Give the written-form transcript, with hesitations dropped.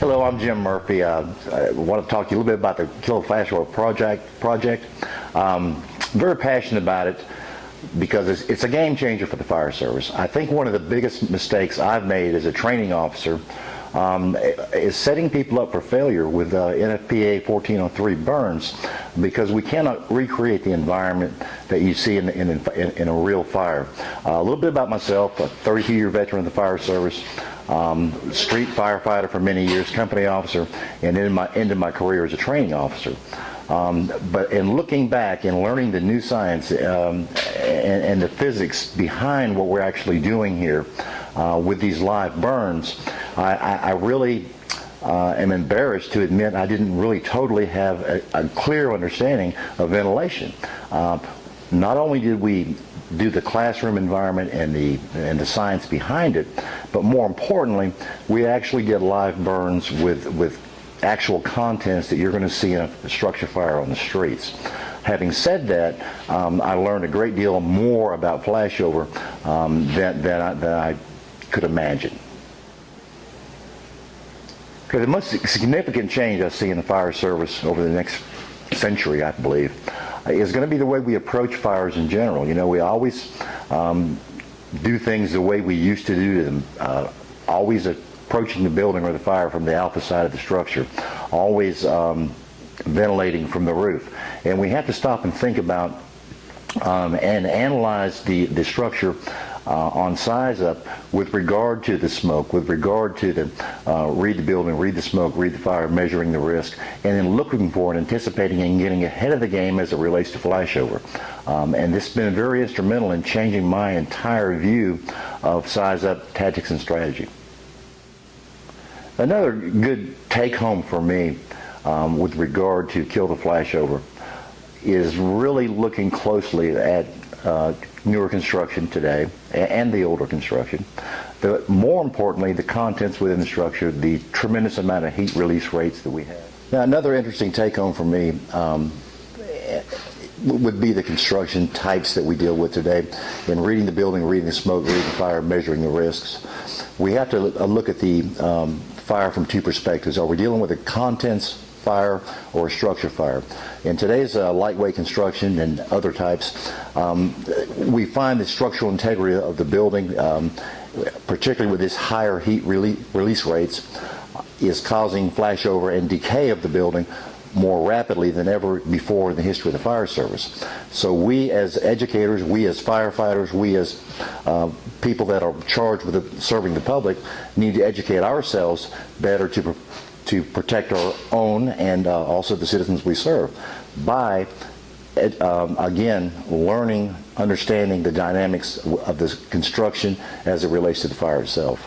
Hello, I'm Jim Murphy. I want to talk to you a little bit about the Kill the Flashover project. Very passionate about it because it's a game changer for the fire service. I think one of the biggest mistakes I've made as a training officer is setting people up for failure with NFPA 1403 burns, because we cannot recreate the environment that you see in a real fire. A little bit about myself: a 32-year veteran of the fire service, street firefighter for many years, company officer, and ended my career as a training officer. But in looking back and learning the new science and the physics behind what we're actually doing here with these live burns, I really am embarrassed to admit I didn't really totally have a clear understanding of ventilation. Not only did we do the classroom environment and the science behind it, but more importantly, we actually did live burns with actual contents that you're going to see in a structure fire on the streets. Having said that, I learned a great deal more about flashover than I could imagine. Because the most significant change I see in the fire service over the next century, I believe, is going to be the way we approach fires in general. You know, we always do things the way we used to do them, always approaching the building or the fire from the alpha side of the structure, always ventilating from the roof. And we have to stop and think about and analyze the structure on size up with regard to the smoke, with regard to the read the building, read the smoke, read the fire, measuring the risk, and then looking for and anticipating and getting ahead of the game as it relates to flashover. And this has been very instrumental in changing my entire view of size up tactics and strategy. Another good take home for me with regard to Kill the Flashover is really looking closely at newer construction today and the older construction. More importantly, the contents within the structure, the tremendous amount of heat release rates that we have. Now, another interesting take home for me would be the construction types that we deal with today. In reading the building, reading the smoke, reading the fire, measuring the risks, we have to look at the fire from two perspectives. Are we dealing with a contents fire or a structure fire? In today's lightweight construction and other types, we find the structural integrity of the building, particularly with this higher heat release rates, is causing flashover and decay of the building more rapidly than ever before in the history of the fire service. So we as educators, we as firefighters, we as people that are charged with serving the public need to educate ourselves better to protect our own and also the citizens we serve by, again, learning, understanding the dynamics of the construction as it relates to the fire itself.